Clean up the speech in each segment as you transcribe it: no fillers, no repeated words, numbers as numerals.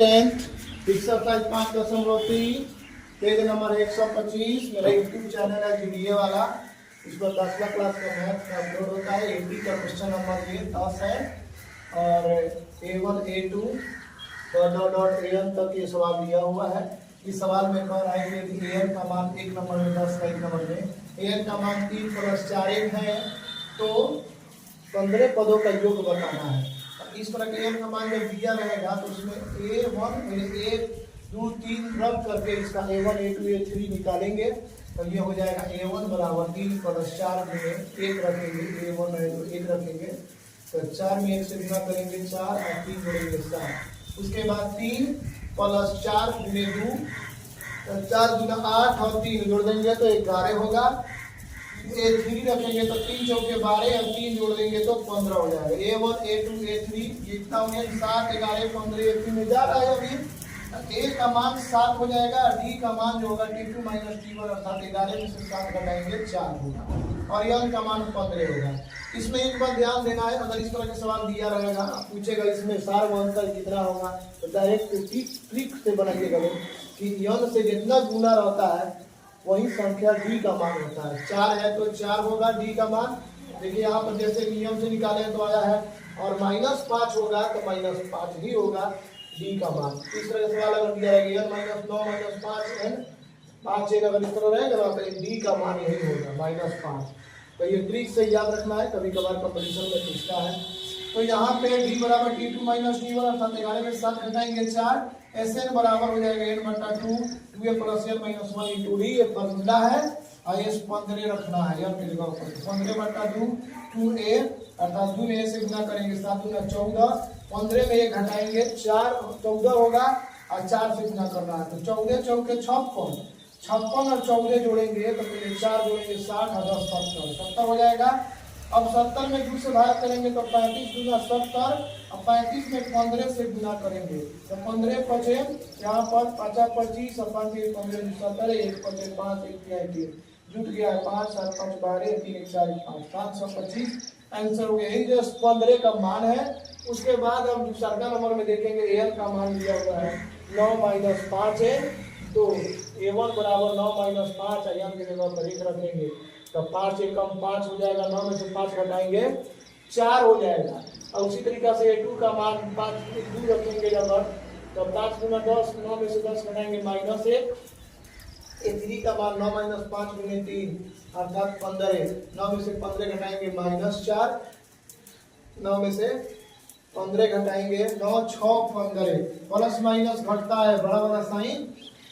Tenth exercise 5.3 page number 125। मेरा YouTube channel है GDA वाला। इस पर 10वां क्लास का मैथ का अपलोड होता है। 80 का क्वेश्चन नंबर ये 10 है और A1 A2 डॉट AN तक ये सवाल दिया हुआ है। इस सवाल में कह रहा है कि यदि AN का मान एक नंबर में 10 का एक नंबर में AN का मान 3 + 4 है तो 15 पदों का योग बताना है। इस तरह के एन का मान जब दिया रहेगा तो उसमें A1 1 2 3 रब करके इसका A1 A2 A3 निकालेंगे तो ये हो जाएगा A1 बराबर 3 + 4 में 1 रखेंगे। A1 A2 1 रखेंगे तो 4 में 1 से गुना करेंगे 4 और 3 जोड़ेंगे 7। उसके बाद 3 + 4 गुने 2 तो 4 गुना 8 और 3 जोड़ देंगे तो 11 होगा। A3 रखेंगे तो 3 चौके 12 और 3 जोड़ देंगे तो 15 हो जाएगा। A1 A2 A3 कितना हो गया 7 11 15 A3 में जा रहा है अभी। A का मान 7 हो जाएगा। D का मान जो होगा T2 - T1 अर्थात 11 में से 7 घटाएंगे 4 होगा और N का मान 15 होगा। इसमें एक बात ध्यान देना है, अगर इस तरह के सवाल दिया रहेगा पूछेगा इसमें सार व अंतर कितना होगा तो डायरेक्ट ट्रिक से बनाइएगा कि N से जितना गुना रहता है वही संख्या D का मान होता है। 4 है तो 4 होगा D का मान। देखिए यहाँ पर जैसे नियम से निकाले तो आया है और -5 होगा तो -5 ही होगा D का मान। इस तरह का सवाल अगर दिया रहेगा N - 9 - 5 N 5 N अगर इस तरह रहेगा तो D का मान यही होगा -5। तो ये ट्रिक से याद रखना है, कभी कभार कंपटीशन में पूछता है। तो यहाँ पे D बराबर T2 - T1 अर्थात 11 में 7 घटाएंगे 4 SN बराबर हो जाएगा N/2 2A + N - 1 × D। ये फॉर्मूला है और ये 15 रखना है N की जगह पर। 15/2 2A अर्थात 2 में A से गुना करेंगे 7 × 14 15 में 1 घटाएंगे 4 14 होगा और 4 से गुना करना है तो 14 चौके 56 56 और 14 जोड़ेंगे तो पहले 4 जोड़ेंगे 60 और 10 70 हो जाएगा। अब 70 में 2 से भाग करेंगे तो 35 × 70 और 35 में 15 से गुना करेंगे तो 15 पचे यहाँ पर 5 25 और 5 15 70 1 पचे 5 1 3 जुट गया है 5 7 5 12 3 1 4 5 725 आंसर हो गया। यही जो 15 का मान है। उसके बाद हम दूसरा नंबर में देखेंगे AN का मान दिया हुआ है 9 - 5 है तो A1 बराबर 9 - 5 AN की जगह पर 1 रखेंगे तो 5 एकम 5 हो जाएगा। 9 में से 5 घटाएंगे 4 हो जाएगा। और उसी तरीका से A2 का मान 5 2 रखेंगे अगर तो 5 × 10 9 में से 10 घटाएंगे -1। A3 का मान 9 - 5 × 3 अर्थात 15 9 में से 15 घटाएंगे -4 9 में से 15 घटाएंगे 9 6 15 प्लस माइनस घटता है बड़ा वाला साइन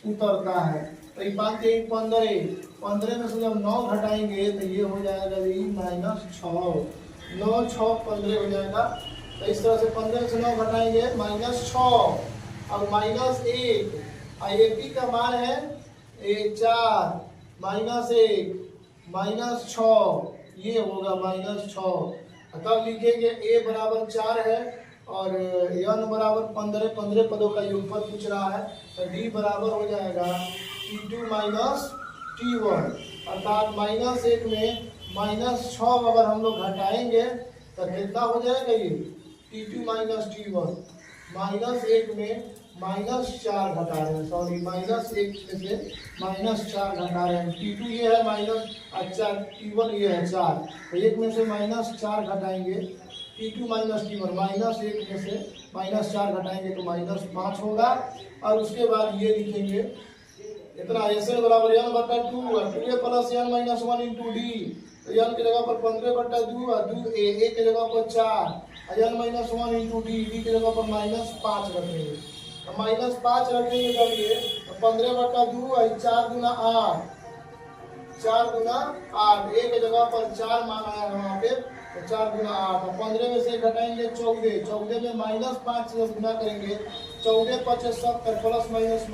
उतरता है तो ये बात है 15 में से जब 9 घटाएंगे तो ये हो जाएगा -6 9 6 15 हो जाएगा। तो इस तरह से 15 में से 9 घटाएंगे -6 और -1 AP का मान है 4 -1 -6 ये होगा -6। तब लिखेंगे A बराबर 4 है और N बराबर 15 पदों का योगफल पूछ रहा है तो D बराबर हो जाएगा T2 - T1 अर्थात -1 में -6 अगर हम लोग घटाएंगे तो कितना हो जाएगा ये T2 - T1 -1 में -4 घटा रहे हैं सॉरी -1 से -4 घटा रहे हैं। T2 ये है -4 T1 ये है 4 तो 1 में से -4 घटाएंगे T2 - T1 -1 में से -4 घटाएंगे तो -5 होगा। और उसके बाद ये लिखेंगे इतना SN बराबर N/2 और 2A + N - 1 × D तो N की जगह पर 15/2 और 2A की जगह पर 4 और N - 1 × D D की जगह पर -5 रखेंगे तो -5 रखेंगे तब ये 15/2 और 4 × 8 4 × 8 A की जगह पर 4 मान आया है वहाँ पे तो 4 × 8 और 15 में से घटाएंगे 14 14 में -5 से गुना करेंगे 14 5 70 प्लस माइनस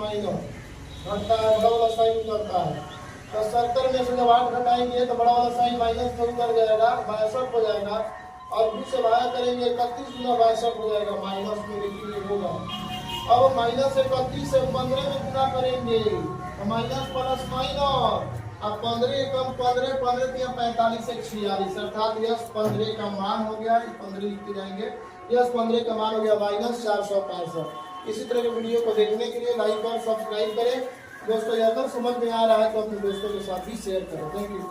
घटता है बड़ा वाला साइन उतरता है तो 70 में से जब 8 घटाएंगे तो बड़ा वाला साइन माइनस में उतर जाएगा 62 हो जाएगा और 2 से भाग करेंगे 31 × 62 हो जाएगा माइनस में लेकिन ये होगा। अब -31 से 15 में गुना करेंगे तो माइनस प्लस माइनस अब 15 एकम 15 15 3 45 1 46 अर्थात यह 15 का मान हो गया। 15 लिखते जाएंगे यह 15 का मान हो गया -465। इसी तरह के वीडियो को देखने के लिए लाइक और सब्सक्राइब करें। दोस्तों, अगर समझ में आ रहा है तो अपने दोस्तों के साथ भी शेयर करें। Thank you.